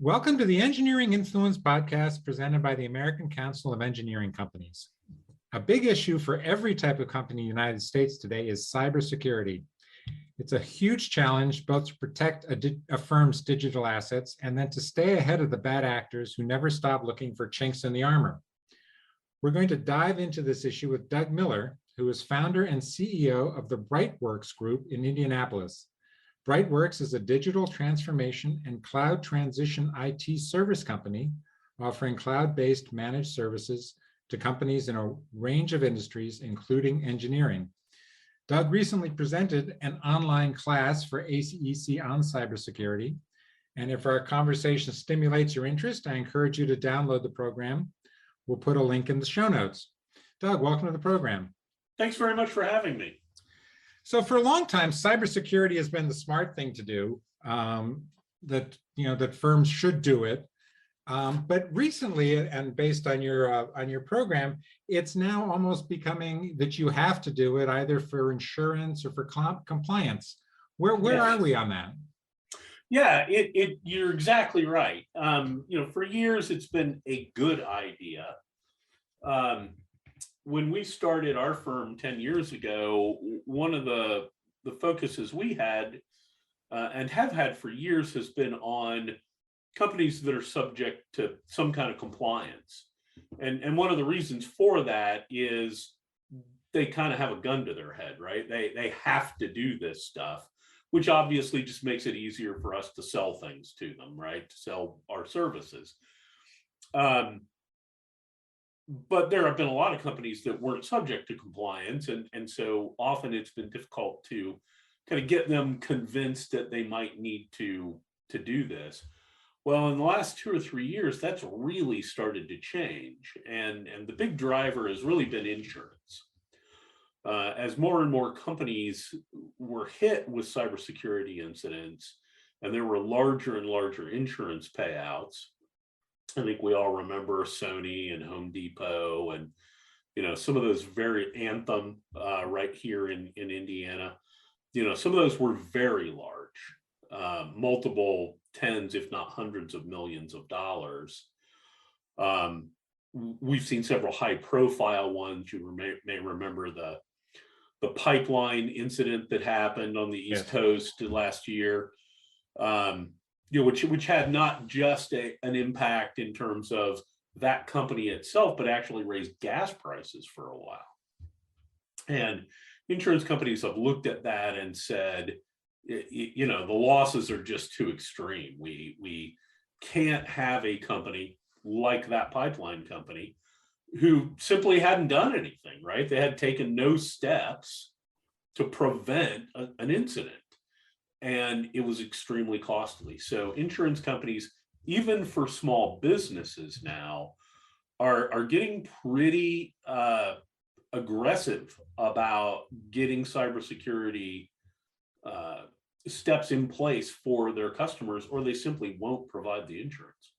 Welcome to the Engineering Influence podcast presented by the American Council of Engineering Companies. A big issue for every type of company in the United States today is cybersecurity. It's a huge challenge both to protect a firm's digital assets and then to stay ahead of the bad actors who never stop looking for chinks in the armor. We're going to dive into this issue with Doug Miller, who is founder and CEO of the Brightworks group in Indianapolis. Brightworks is a digital transformation and cloud transition IT service company offering cloud-based managed services to companies in a range of industries, including engineering. Doug recently presented an online class for ACEC on cybersecurity. And if our conversation stimulates your interest, I encourage you to download the program. We'll put a link in the show notes. Doug, welcome to the program. Thanks very much for having me. So for a long time, cybersecurity has been the smart thing to do, that firms should do it. But recently, and based on your program, it's now almost becoming that you have to do it either for insurance or for compliance. Where are we on that? Yeah, you're exactly right. For years, it's been a good idea. When we started our firm 10 years ago, one of the focuses we had and have had for years has been on companies that are subject to some kind of compliance. And one of the reasons for that is they kind of have a gun to their head, right? They have to do this stuff, which obviously just makes it easier for us to sell things to them, right? To sell our services. But there have been a lot of companies that weren't subject to compliance. And so often it's been difficult to kind of get them convinced that they might need to do this. Well, in the last 2 or 3 years, that's really started to change. And the big driver has really been insurance. As more and more companies were hit with cybersecurity incidents, and there were larger and larger insurance payouts. I think we all remember Sony and Home Depot and, some of those very Anthem right here in Indiana. Some of those were very large, multiple tens, if not hundreds of millions of dollars. We've seen several high profile ones. You may remember the pipeline incident that happened on the East Coast last year. Which had not just an impact in terms of that company itself, but actually raised gas prices for a while. And insurance companies have looked at that and said, the losses are just too extreme. We can't have a company like that pipeline company who simply hadn't done anything, right? They had taken no steps to prevent an incident. And it was extremely costly. So insurance companies, even for small businesses now, are getting pretty aggressive about getting cybersecurity steps in place for their customers, or they simply won't provide the insurance.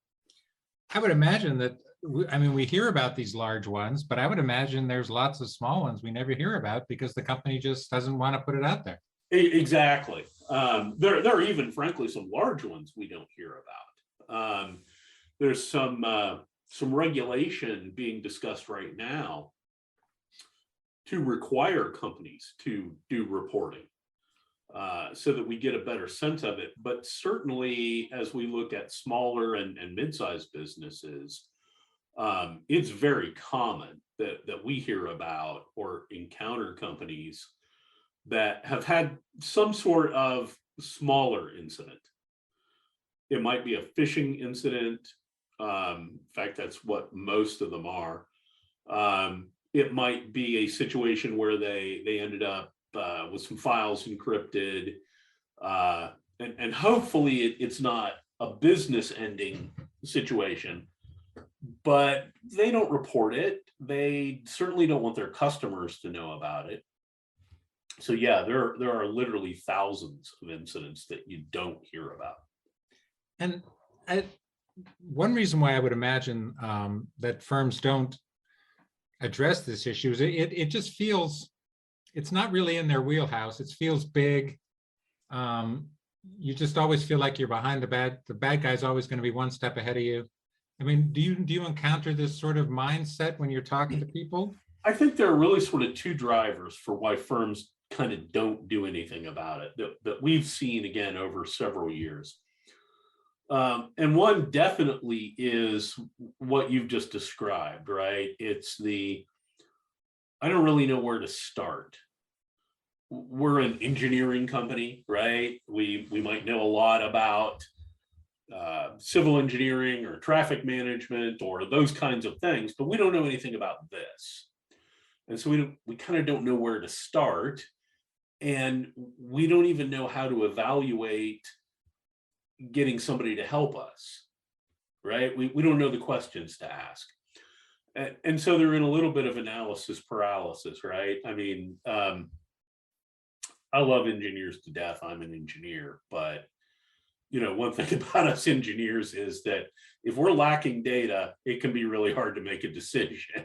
I would imagine that, we hear about these large ones, but I would imagine there's lots of small ones we never hear about because the company just doesn't want to put it out there. Exactly. There are even, frankly, some large ones we don't hear about. There's some regulation being discussed right now to require companies to do reporting so that we get a better sense of it. But certainly, as we look at smaller and mid-sized businesses, it's very common that we hear about or encounter companies that have had some sort of smaller incident. It might be a phishing incident. In fact, that's what most of them are. It might be a situation where they ended up with some files encrypted. And hopefully it's not a business ending situation, but they don't report it. They certainly don't want their customers to know about it. So yeah, there are literally thousands of incidents that you don't hear about. And one reason why I would imagine that firms don't address this issue is it just feels, it's not really in their wheelhouse. It feels big. you just always feel like you're behind the bad guy's always going to be one step ahead of you. I mean, do you encounter this sort of mindset when you're talking to people? I think there are really sort of two drivers for why firms kind of don't do anything about it that we've seen again over several years. And one definitely is what you've just described, right? It's I don't really know where to start. We're an engineering company, right? We might know a lot about civil engineering or traffic management or those kinds of things, but we don't know anything about this. And so we kind of don't know where to start. And we don't even know how to evaluate getting somebody to help us, right? We don't know the questions to ask. And so they're in a little bit of analysis paralysis, right? I mean, I love engineers to death. I'm an engineer, but one thing about us engineers is that if we're lacking data, it can be really hard to make a decision.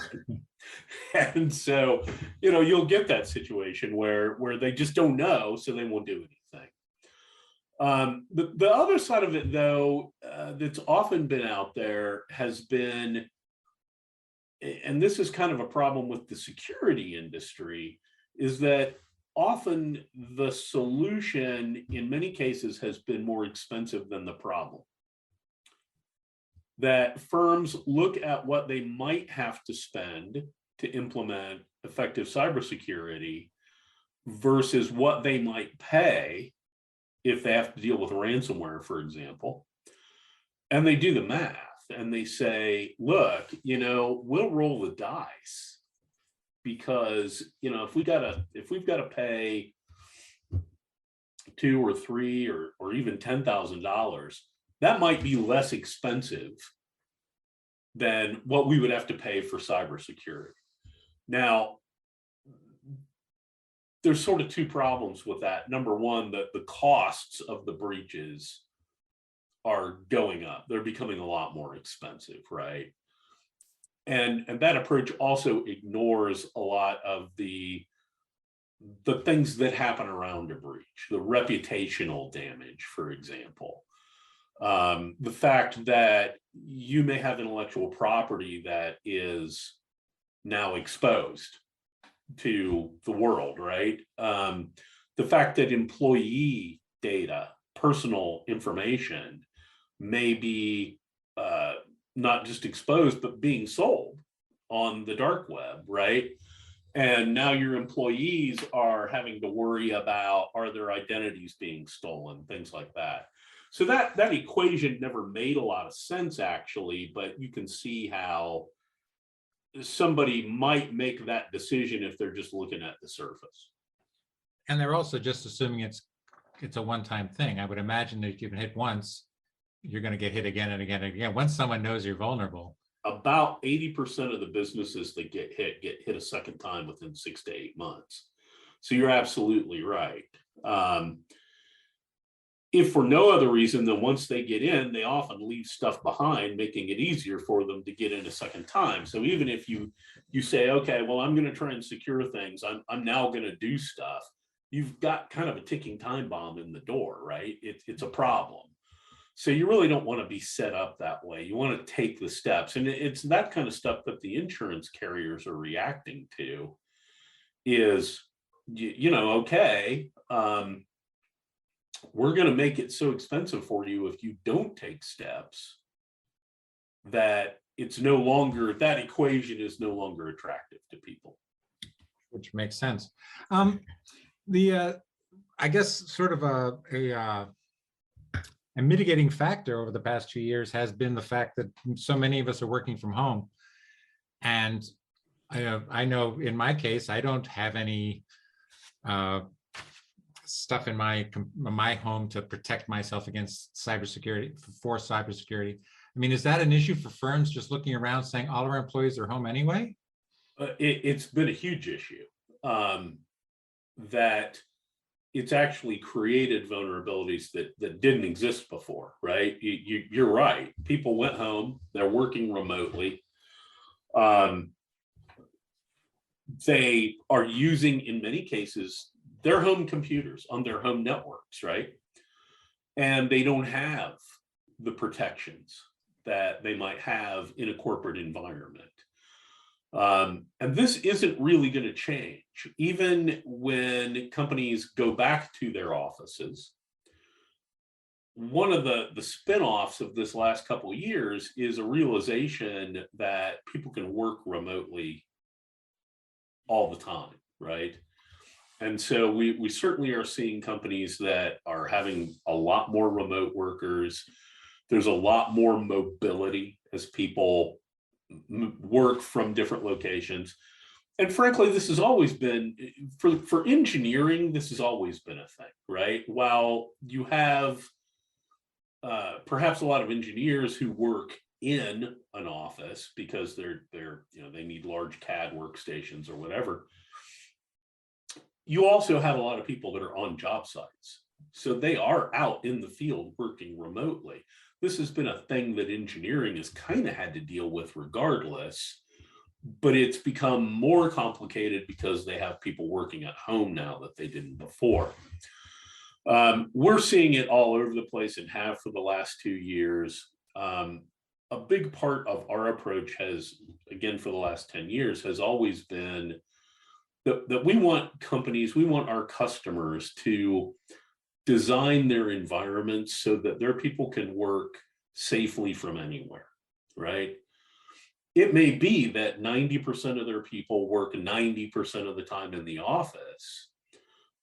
And so, you'll get that situation where they just don't know, so they won't do anything. The other side of it, though, that's often been out there has been, and this is kind of a problem with the security industry, is that often the solution in many cases has been more expensive than the problem. That firms look at what they might have to spend to implement effective cybersecurity versus what they might pay if they have to deal with ransomware, for example. And they do the math and they say, look, we'll roll the dice. Because if we've got to pay $2 or $3 or even $10,000, that might be less expensive than what we would have to pay for cybersecurity. Now, there's sort of two problems with that. Number one, that the costs of the breaches are going up; they're becoming a lot more expensive, right? And that approach also ignores a lot of the things that happen around a breach, the reputational damage, for example. The fact that you may have intellectual property that is now exposed to the world, right? The fact that employee data, personal information may be not just exposed, but being sold on the dark web, right? And now your employees are having to worry about, are their identities being stolen, things like that. So that equation never made a lot of sense, actually, but you can see how somebody might make that decision if they're just looking at the surface. And they're also just assuming it's a one-time thing. I would imagine that if you've been hit once, you're going to get hit again and again and again. Once someone knows you're vulnerable. About 80% of the businesses that get hit a second time within 6 to 8 months. So you're absolutely right. If for no other reason than once they get in, they often leave stuff behind, making it easier for them to get in a second time. So even if you say, okay, well, I'm going to try and secure things, I'm now going to do stuff, you've got kind of a ticking time bomb in the door, right? It's a problem. So you really don't want to be set up that way. You want to take the steps. And it's that kind of stuff that the insurance carriers are reacting to is, okay, we're going to make it so expensive for you if you don't take steps that it's no longer, that equation is no longer attractive to people. Which makes sense. I guess sort of a mitigating factor over the past 2 years has been the fact that so many of us are working from home. And I know in my case, I don't have any stuff in my home to protect myself against cybersecurity, for cybersecurity. I mean, is that an issue for firms just looking around saying all our employees are home anyway? It's been a huge issue that it's actually created vulnerabilities that didn't exist before, right? You're right. People went home, they're working remotely. They are using, in many cases, their home computers on their home networks, right? and they don't have the protections that they might have in a corporate environment. And this isn't really going to change. Even when companies go back to their offices, one of the spinoffs of this last couple of years is a realization that people can work remotely all the time, right? And so we certainly are seeing companies that are having a lot more remote workers. There's a lot more mobility as people work from different locations. And frankly, this has always been, for engineering, this has always been a thing, right? While you have perhaps a lot of engineers who work in an office because they need large CAD workstations or whatever, you also have a lot of people that are on job sites. So they are out in the field working remotely. This has been a thing that engineering has kind of had to deal with regardless, but it's become more complicated because they have people working at home now that they didn't before. We're seeing it all over the place and have for the last 2 years. A big part of our approach has, again, for the last 10 years, has always been that we want our customers to design their environments so that their people can work safely from anywhere, right? It may be that 90% of their people work 90% of the time in the office,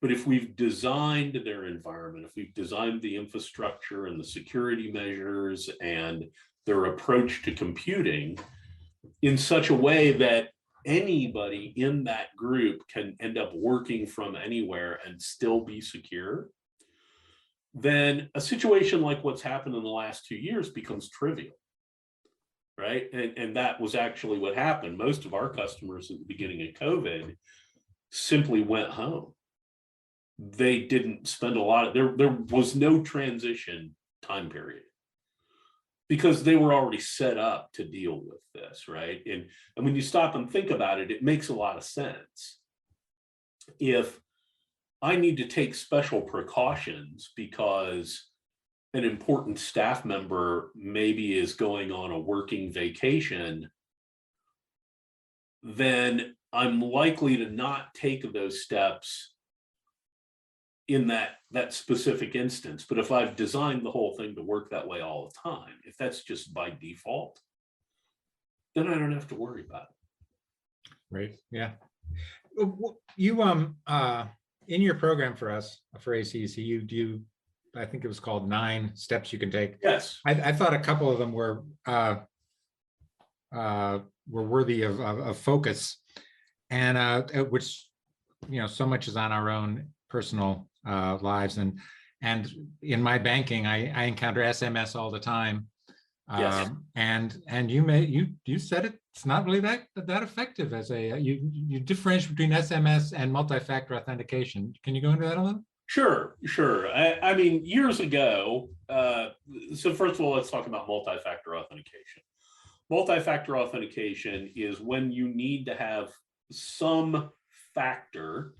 but if we've designed their environment, if we've designed the infrastructure and the security measures and their approach to computing in such a way that anybody in that group can end up working from anywhere and still be secure, then a situation like what's happened in the last 2 years becomes trivial, right? And that was actually what happened. Most of our customers at the beginning of COVID simply went home. They didn't spend a lot of, there was no transition time period because they were already set up to deal with this, right? And when you stop and think about it, it makes a lot of sense. If I need to take special precautions because an important staff member maybe is going on a working vacation, then I'm likely to not take those steps in that specific instance. But if I've designed the whole thing to work that way all the time, if that's just by default, then I don't have to worry about it. Right. Yeah. You in your program for us for ACEC, you I think it was called 9 steps you can take. Yes. I thought a couple of them were worthy of focus, and which so much is on our own personal lives, and in my banking, I encounter SMS all the time. Yes. And you said it's not really that effective as you differentiate between SMS and multi-factor authentication. Can you go into that a little? Sure. I mean, years ago, so first of all, let's talk about multi-factor authentication. Multi-factor authentication is when you need to have some factor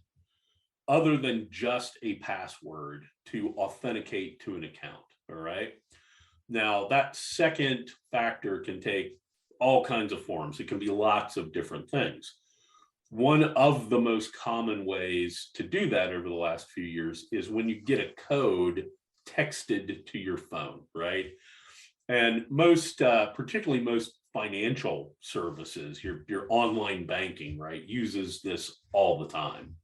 other than just a password to authenticate to an account, all right? Now, that second factor can take all kinds of forms. It can be lots of different things. One of the most common ways to do that over the last few years is when you get a code texted to your phone, right? And most, particularly most financial services, your online banking, right, uses this all the time.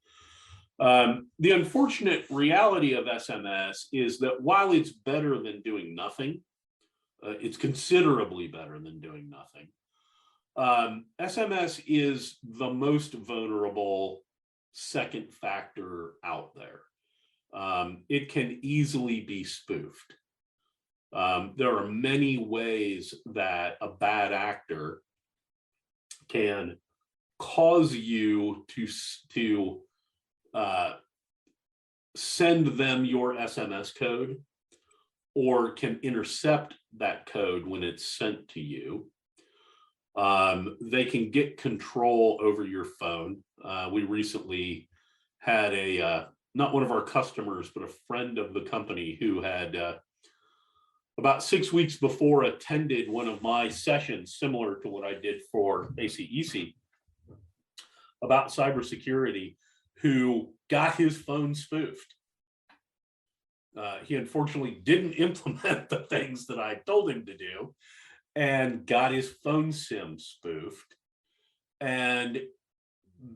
The unfortunate reality of SMS is that while it's better than doing nothing, it's considerably better than doing nothing. SMS is the most vulnerable second factor out there. It can easily be spoofed. There are many ways that a bad actor can cause you to send them your SMS code, or can intercept that code when it's sent to you. They can get control over your phone. We recently had a not one of our customers, but a friend of the company who had about 6 weeks before attended one of my sessions similar to what I did for ACEC about cybersecurity, who got his phone spoofed. He unfortunately didn't implement the things that I told him to do and got his phone SIM spoofed. And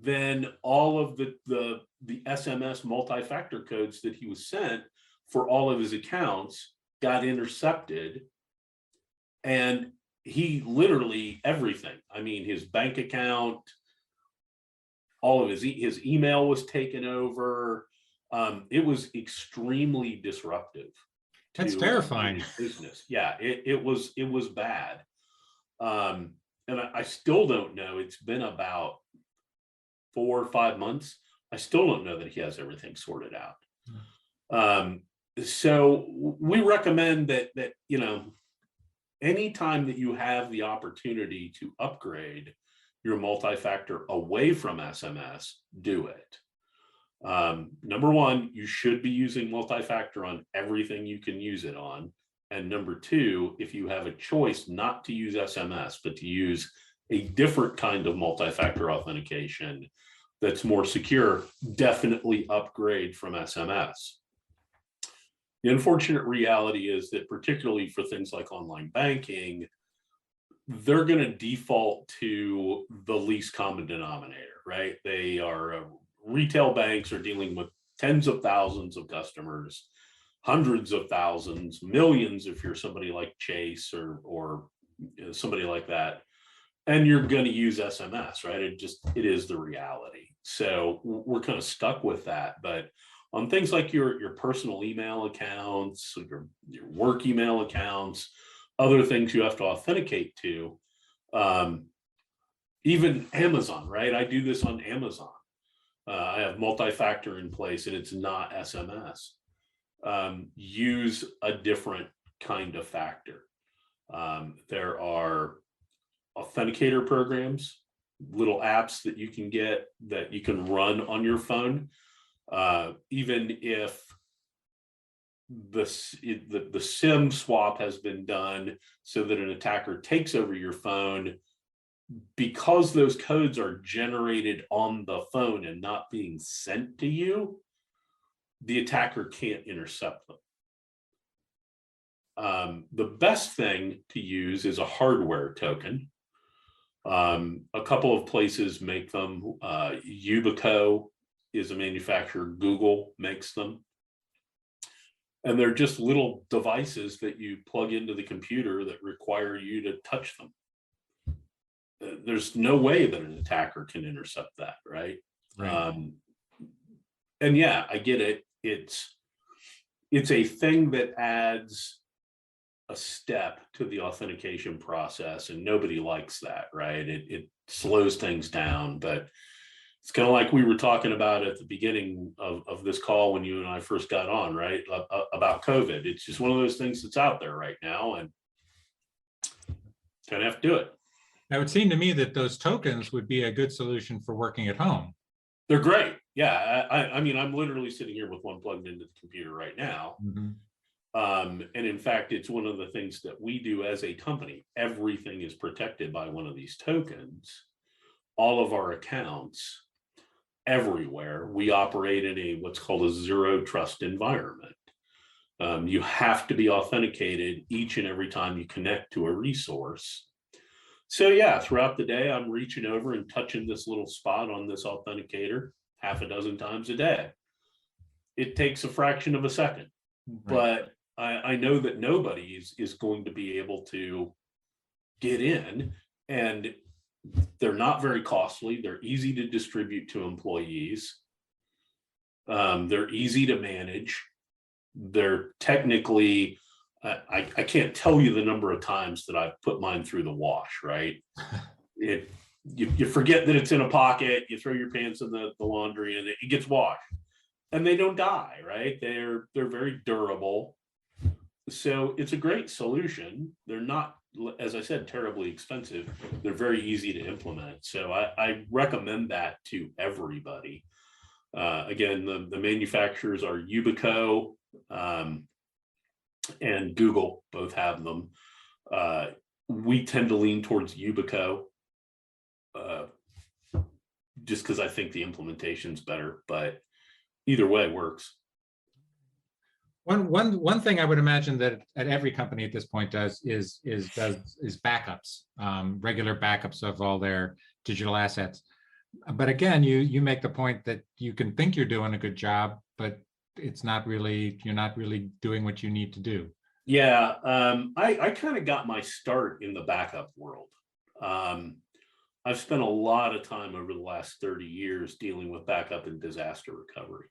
then all of the SMS multi-factor codes that he was sent for all of his accounts got intercepted. And he literally everything. I mean, his bank account, all of his email was taken over. It was extremely disruptive. That's terrifying. Business. Yeah, it was bad. And I still don't know. It's been about 4 or 5 months. I still don't know that he has everything sorted out. So we recommend that anytime that you have the opportunity to upgrade your multi-factor away from SMS, do it. Number one, you should be using multi-factor on everything you can use it on. And number two, if you have a choice not to use SMS, but to use a different kind of multi-factor authentication that's more secure, definitely upgrade from SMS. The unfortunate reality is that particularly for things like online banking, they're going to default to the least common denominator, right? They are retail banks are dealing with tens of thousands of customers, hundreds of thousands, millions if you're somebody like Chase or somebody like that, and you're going to use SMS, right? It is the reality. So we're kind of stuck with that. But on things like your personal email accounts, your work email accounts, other things you have to authenticate to, even Amazon, right? I do this on Amazon. I have multi-factor in place and it's not SMS. Use a different kind of factor. There are authenticator programs, little apps that you can get that you can run on your phone. Even if the SIM swap has been done so that an attacker takes over your phone, because those codes are generated on the phone and not being sent to you, the attacker can't intercept them. The best thing to use is a hardware token. A couple of places make them. Yubico is a manufacturer. Google makes them. And they're just little devices that you plug into the computer that require you to touch them. There's no way that an attacker can intercept that, right? And yeah, I get it. It's a thing that adds a step to the authentication process, and nobody likes that, right? It slows things down, but it's kind of like we were talking about at the beginning of this call when you and I first got on, right? About COVID. It's just one of those things that's out there right now, and kind of have to do it. Now, it would seem to me that those tokens would be a good solution for working at home. They're great. Yeah. I mean, I'm literally sitting here with one plugged into the computer right now. Mm-hmm. And in fact, it's one of the things that we do as a company. Everything is protected by one of these tokens. All of our accounts, everywhere, we operate in what's called a zero trust environment. You have to be authenticated each and every time you connect to a resource. So yeah, throughout the day, I'm reaching over and touching this little spot on this authenticator half a dozen times a day. It takes a fraction of a second, but I know that nobody is going to be able to get in, and they're not very costly. They're easy to distribute to employees. They're easy to manage. They're technically, I can't tell you the number of times that I've put mine through the wash, right? You forget that it's in a pocket, you throw your pants in the laundry and it gets washed. And they don't die, right? They're very durable. So it's a great solution. They're not, as I said, terribly expensive. They're very easy to implement. So I recommend that to everybody. Again, the manufacturers are Yubico and Google, both have them. We tend to lean towards Yubico just because I think the implementation's better, but either way works. One thing I would imagine that at every company at this point does is backups, regular backups of all their digital assets. But again, you make the point that you can think you're doing a good job, but it's not really, you're not really doing what you need to do. Yeah, I kind of got my start in the backup world. I've spent a lot of time over the last 30 years dealing with backup and disaster recovery.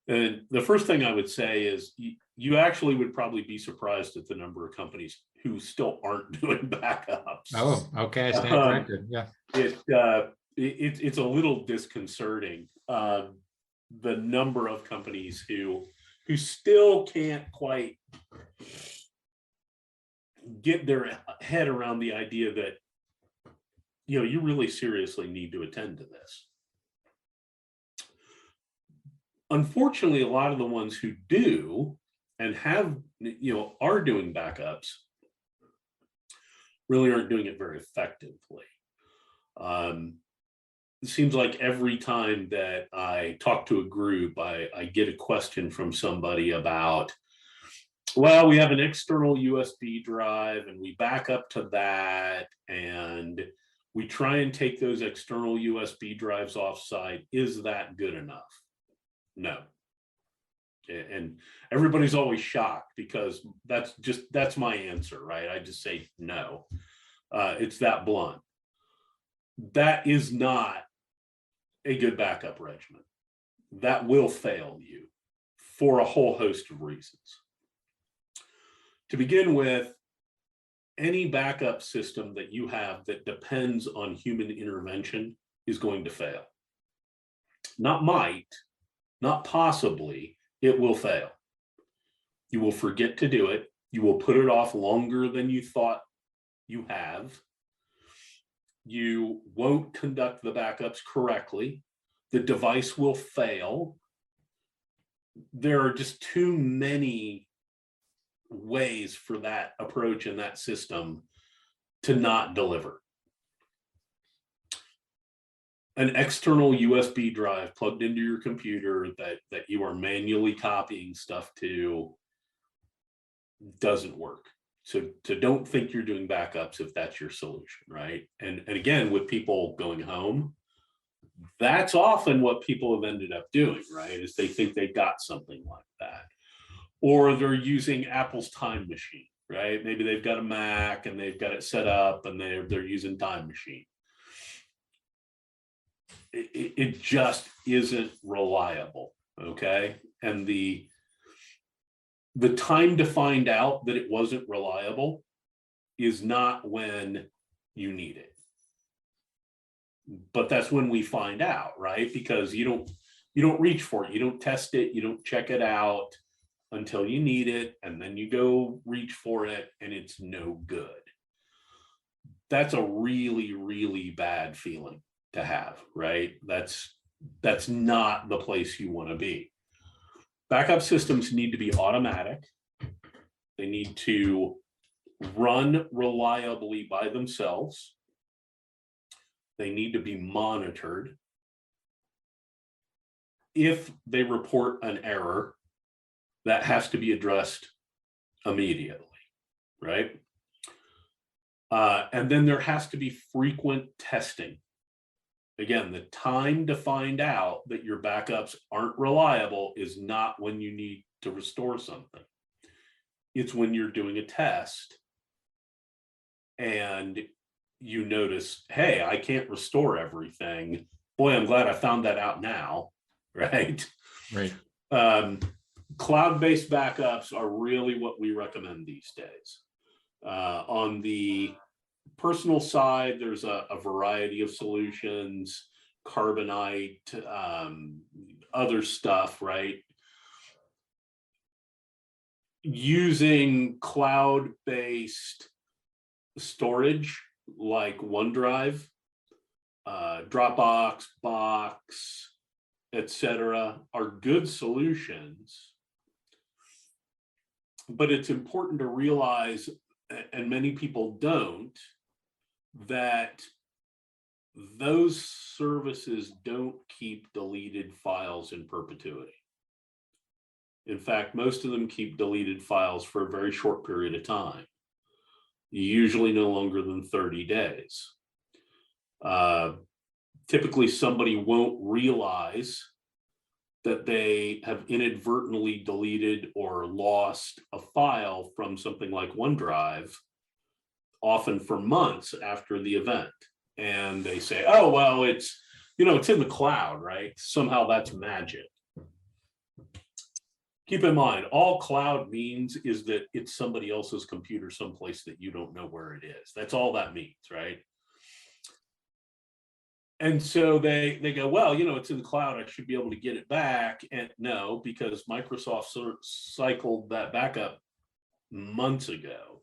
And the first thing I would say is you actually would probably be surprised at the number of companies who still aren't doing backups. Oh, okay, I stand corrected. Yeah. It's a little disconcerting. The number of companies who still can't quite get their head around the idea that, you know, you really seriously need to attend to this. Unfortunately, a lot of the ones who do and have, you know, are doing backups really aren't doing it very effectively. It seems like every time that I talk to a group, I get a question from somebody about, well, we have an external USB drive and we back up to that and we try and take those external USB drives offsite. Is that good enough? No. And everybody's always shocked because that's my answer, right? I just say no. It's that blunt. That is not a good backup regimen. That will fail you for a whole host of reasons. To begin with, any backup system that you have that depends on human intervention is going to fail. Not might, not possibly, it will fail. You will forget to do it. You will put it off longer than you thought you have. You won't conduct the backups correctly. The device will fail. There are just too many ways for that approach and that system to not deliver. An external USB drive plugged into your computer that you are manually copying stuff to doesn't work. So don't think you're doing backups if that's your solution, right? And again, with people going home, that's often what people have ended up doing, right? Is they think they got something like that. Or they're using Apple's Time Machine, right? Maybe they've got a Mac and they've got it set up and they're using Time Machine. It just isn't reliable, okay? And the time to find out that it wasn't reliable is not when you need it. But that's when we find out, right? Because you don't reach for it, you don't test it, you don't check it out until you need it, and then you go reach for it and it's no good. That's a really, really bad feeling to have, right? That's not the place you want to be. Backup systems need to be automatic. They need to run reliably by themselves. They need to be monitored. If they report an error, that has to be addressed immediately, right? And then there has to be frequent testing. Again, the time to find out that your backups aren't reliable is not when you need to restore something. It's when you're doing a test and you notice, hey, I can't restore everything. Boy, I'm glad I found that out now, right? Right. Cloud-based backups are really what we recommend these days. On the personal side, there's a variety of solutions, Carbonite, other stuff, right? Using cloud-based storage like OneDrive, Dropbox, Box, etc., are good solutions. But it's important to realize, and many people don't, that those services don't keep deleted files in perpetuity. In fact, most of them keep deleted files for a very short period of time, usually no longer than 30 days. Typically, somebody won't realize that they have inadvertently deleted or lost a file from something like OneDrive, often for months after the event. And they say, oh, well, it's in the cloud, right? Somehow that's magic. Keep in mind, all cloud means is that it's somebody else's computer someplace that you don't know where it is. That's all that means, right? And so they go, well, it's in the cloud, I should be able to get it back. And no, because Microsoft cycled that backup months ago.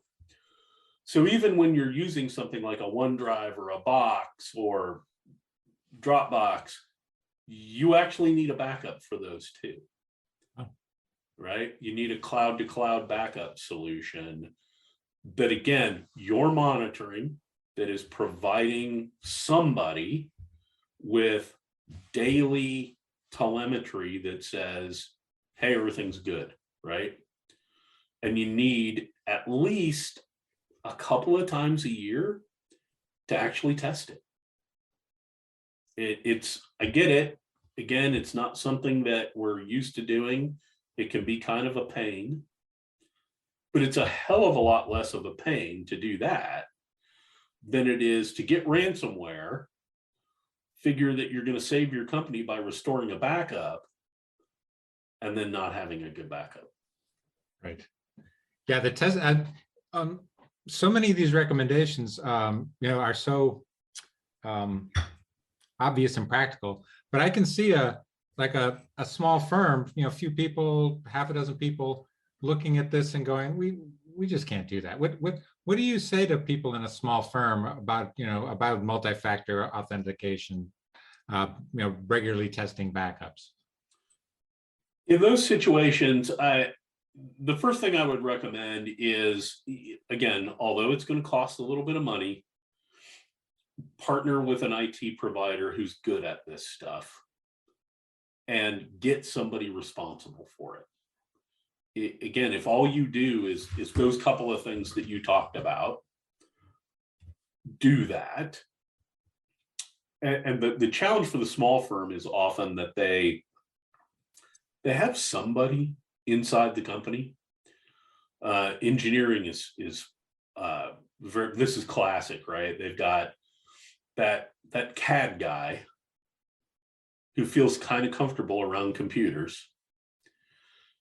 So even when you're using something like a OneDrive or a Box or Dropbox, you actually need a backup for those too. Oh. Right? You need a cloud-to-cloud backup solution that, again, you're monitoring, that is providing somebody with daily telemetry that says, hey, everything's good, right? And you need at least a couple of times a year to actually test it. I get it. Again, it's not something that we're used to doing. It can be kind of a pain, but it's a hell of a lot less of a pain to do that than it is to get ransomware, figure that you're going to save your company by restoring a backup, and then not having a good backup. Right. Yeah, the test. So many of these recommendations, are so obvious and practical. But I can see a small firm, a few people, half a dozen people, looking at this and going, we just can't do that. What do you say to people in a small firm about multi-factor authentication, regularly testing backups? In those situations, the first thing I would recommend is, again, although it's going to cost a little bit of money, partner with an IT provider who's good at this stuff and get somebody responsible for it. Again, if all you do is those couple of things that you talked about, do that. And the challenge for the small firm is often that they have somebody inside the company. Engineering is this is classic, right? They've got that CAD guy who feels kind of comfortable around computers.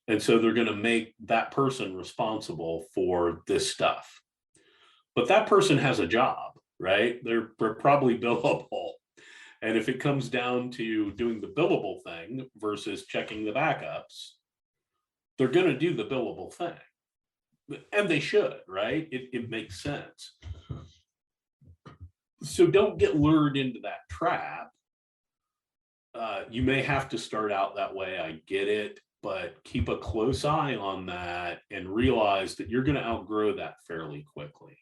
And so they're going to make that person responsible for this stuff. But that person has a job, right? They're probably billable. And if it comes down to doing the billable thing versus checking the backups, they're going to do the billable thing. And they should, right? It makes sense. So don't get lured into that trap. You may have to start out that way. I get it. But keep a close eye on that and realize that you're going to outgrow that fairly quickly.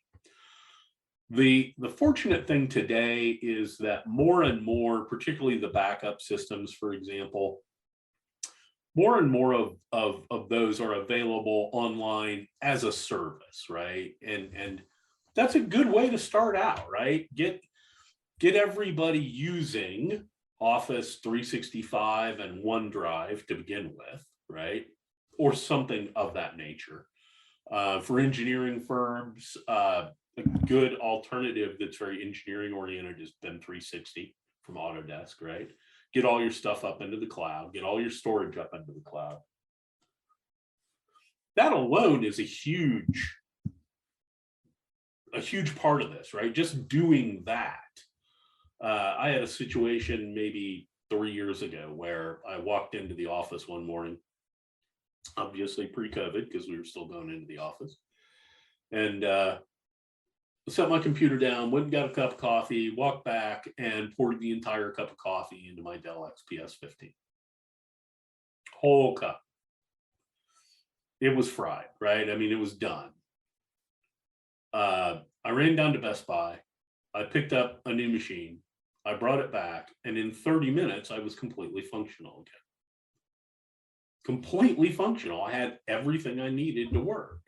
The fortunate thing today is that more and more, particularly the backup systems, for example, more and more of those are available online as a service, right? And that's a good way to start out, right? Get everybody using Office 365 and OneDrive to begin with, right? Or something of that nature. For engineering firms, a good alternative that's very engineering oriented is BIM 360 from Autodesk, right? Get all your stuff up into the cloud, get all your storage up into the cloud. That alone is a huge part of this, right? Just doing that. I had a situation maybe 3 years ago where I walked into the office one morning, obviously pre-COVID, because we were still going into the office, and set my computer down, went and got a cup of coffee, walked back and poured the entire cup of coffee into my Dell XPS 15. whole cup. It was fried, right? I mean, it was done. I ran down to Best Buy. I picked up a new machine. I brought it back, and in 30 minutes, I was completely functional again. Completely functional. I had everything I needed to work.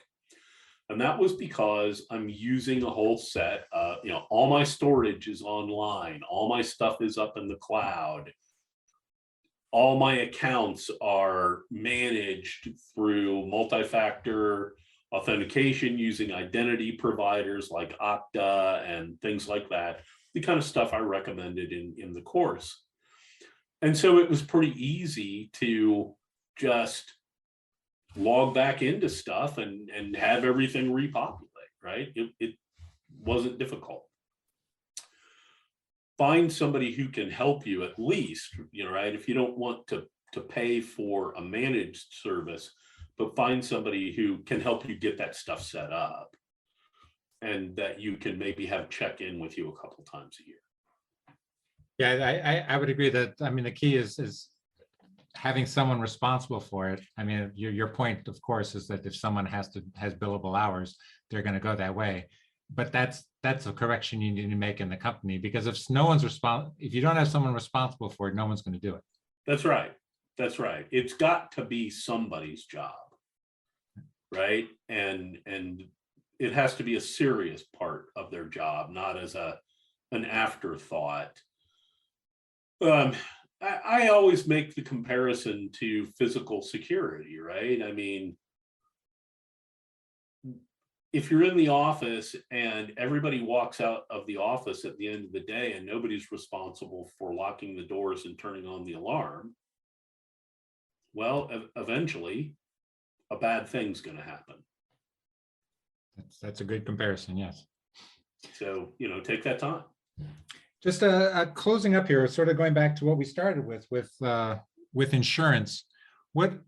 And that was because I'm using a whole set. All my storage is online. All my stuff is up in the cloud. All my accounts are managed through multi-factor authentication using identity providers like Okta and things like that. The kind of stuff I recommended in the course. And so it was pretty easy to just log back into stuff and have everything repopulate, right? It wasn't difficult. Find somebody who can help you at least, right? If you don't want to pay for a managed service, but find somebody who can help you get that stuff set up and that you can maybe have check in with you a couple times a year. Yeah, I would agree that, I mean, the key is having someone responsible for it. I mean, your point, of course, is that if someone has billable hours, they're going to go that way. But that's a correction you need to make in the company, because if you don't have someone responsible for it, no one's going to do it. That's right. That's right. It's got to be somebody's job, right? And it has to be a serious part of their job, not as an afterthought. I always make the comparison to physical security, right? I mean, if you're in the office and everybody walks out of the office at the end of the day and nobody's responsible for locking the doors and turning on the alarm, well, eventually a bad thing's going to happen. That's a good comparison, yes. So, take that time. Just closing up here, sort of going back to what we started with insurance. What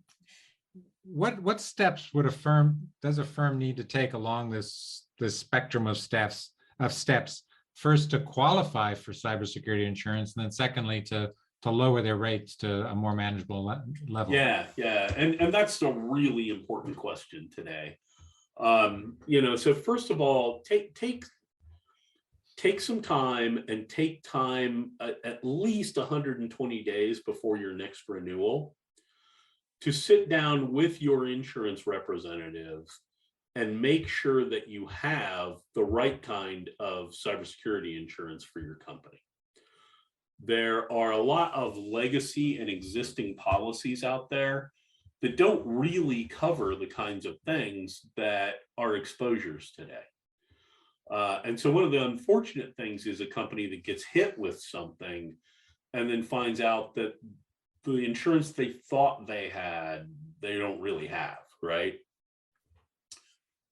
steps does a firm need to take along this spectrum of steps first to qualify for cybersecurity insurance, and then secondly to lower their rates to a more manageable level? Yeah, and that's a really important question today. So first of all, take some time and take time at least 120 days before your next renewal to sit down with your insurance representative and make sure that you have the right kind of cybersecurity insurance for your company. There are a lot of legacy and existing policies out there that don't really cover the kinds of things that are exposures today. And so one of the unfortunate things is a company that gets hit with something and then finds out that the insurance they thought they had, they don't really have, right?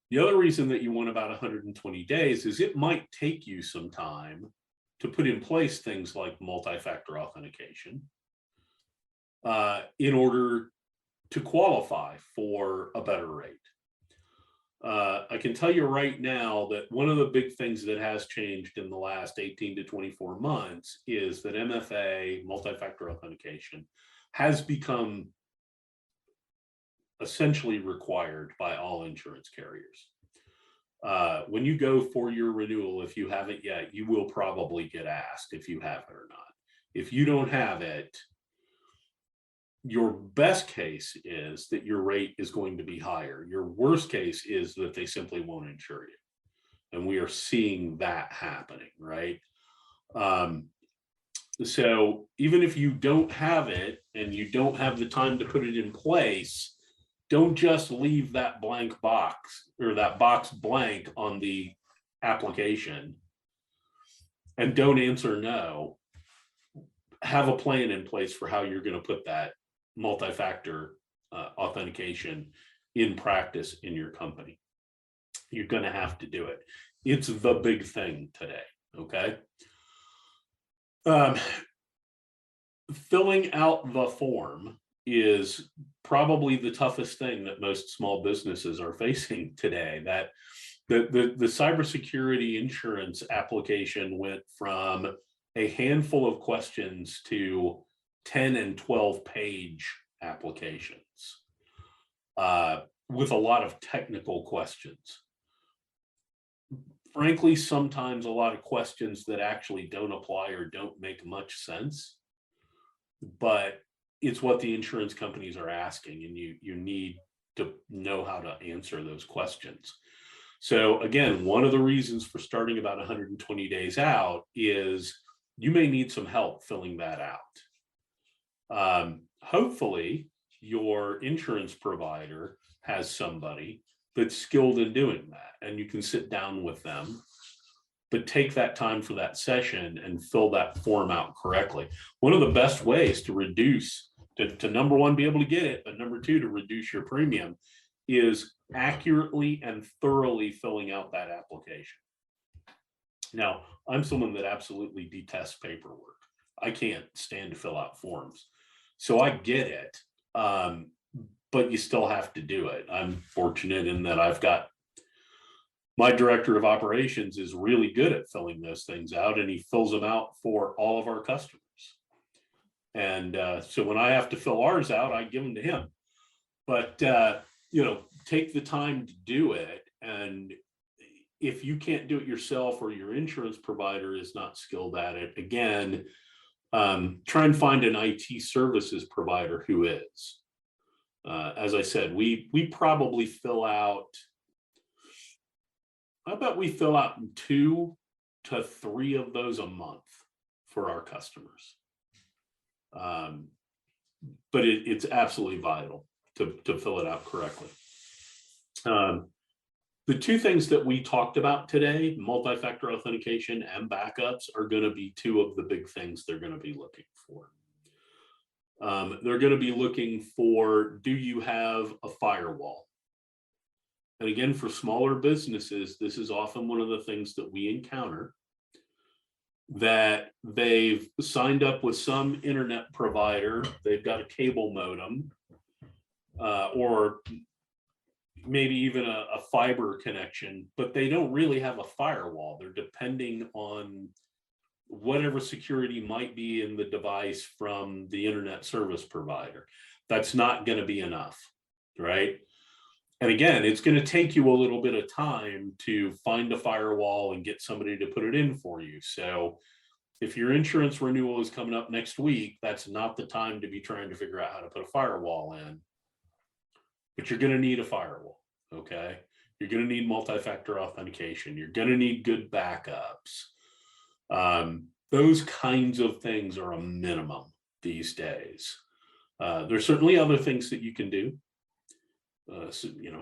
The other reason that you want about 120 days is it might take you some time to put in place things like multi-factor authentication in order to qualify for a better rate. I can tell you right now that one of the big things that has changed in the last 18 to 24 months is that MFA, multi-factor authentication, has become essentially required by all insurance carriers. When you go for your renewal, if you haven't yet, you will probably get asked if you have it or not. If you don't have it, your best case is that your rate is going to be higher. Your worst case is that they simply won't insure you. And we are seeing that happening, right? So even if you don't have it and you don't have the time to put it in place, don't just leave that blank box or that box blank on the application and don't answer no. Have a plan in place for how you're going to put that multi-factor authentication in practice in your company. You're going to have to do it. It's the big thing today, okay? Filling out the form is probably the toughest thing that most small businesses are facing today. That the cybersecurity insurance application went from a handful of questions to 10 and 12 page applications with a lot of technical questions. Frankly, sometimes a lot of questions that actually don't apply or don't make much sense, but it's what the insurance companies are asking, and you need to know how to answer those questions. So again, one of the reasons for starting about 120 days out is you may need some help filling that out. Hopefully your insurance provider has somebody that's skilled in doing that, and you can sit down with them, but take that time for that session and fill that form out correctly. One of the best ways to reduce, to number one, be able to get it, but number two, to reduce your premium, is accurately and thoroughly filling out that application. Now, I'm someone that absolutely detests paperwork. I can't stand to fill out forms. So I get it, but you still have to do it. I'm fortunate in that I've got my director of operations is really good at filling those things out, and he fills them out for all of our customers. And so when I have to fill ours out, I give them to him. But, take the time to do it. And if you can't do it yourself, or your insurance provider is not skilled at it, again, try and find an IT services provider who is. As I said, we probably fill out, I bet we fill out 2 to 3 of those a month for our customers. But it's absolutely vital to fill it out correctly. The 2 things that we talked about today, multi-factor authentication and backups, are going to be 2 of the big things they're going to be looking for. They're going to be looking for, do you have a firewall? And again, for smaller businesses, this is often one of the things that we encounter, that they've signed up with some internet provider, they've got a cable modem, or maybe even a fiber connection, but they don't really have a firewall. They're depending on whatever security might be in the device from the internet service provider. That's not going to be enough, right? And again, it's going to take you a little bit of time to find a firewall and get somebody to put it in for you. So if your insurance renewal is coming up next week, that's not the time to be trying to figure out how to put a firewall in. But you're going to need a firewall, okay? You're going to need multi-factor authentication. You're going to need good backups. Those kinds of things are a minimum these days. There's certainly other things that you can do.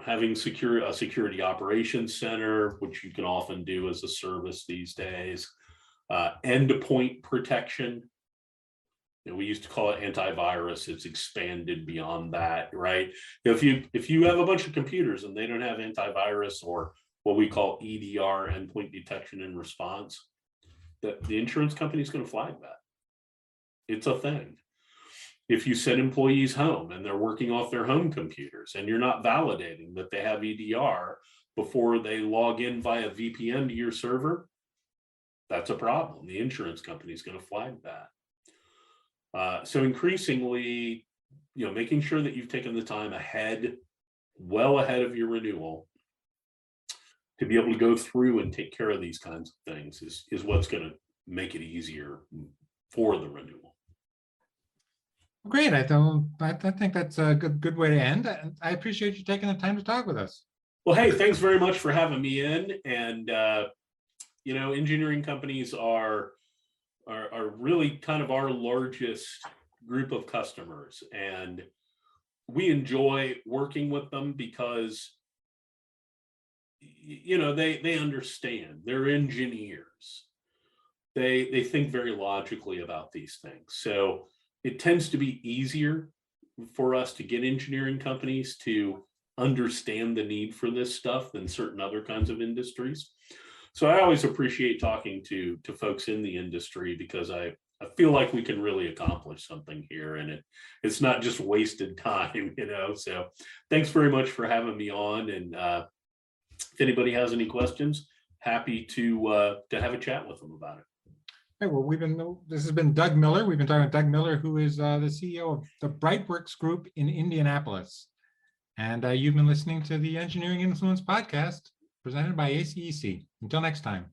Having a security operations center, which you can often do as a service these days. Endpoint protection. We used to call it antivirus. It's expanded beyond that, right? If you have a bunch of computers and they don't have antivirus, or what we call EDR, endpoint detection and response, the insurance company is going to flag that. It's a thing. If you send employees home and they're working off their home computers and you're not validating that they have EDR before they log in via VPN to your server, that's a problem. The insurance company is going to flag that. So increasingly, making sure that you've taken the time well ahead of your renewal, to be able to go through and take care of these kinds of things is what's going to make it easier for the renewal. Great. I think that's a good way to end. I appreciate you taking the time to talk with us. Well, hey, thanks very much for having me in. And engineering companies are really kind of our largest group of customers, and we enjoy working with them because they understand. They're engineers. They think very logically about these things. So it tends to be easier for us to get engineering companies to understand the need for this stuff than certain other kinds of industries. So I always appreciate talking to folks in the industry, because I feel like we can really accomplish something here, and it's not just wasted time, So thanks very much for having me on. And if anybody has any questions, happy to have a chat with them about it. All right, well, this has been Doug Miller. We've been talking with Doug Miller, who is the CEO of the Brightworks Group in Indianapolis. And you've been listening to the Engineering Influence podcast presented by ACEC. Until next time.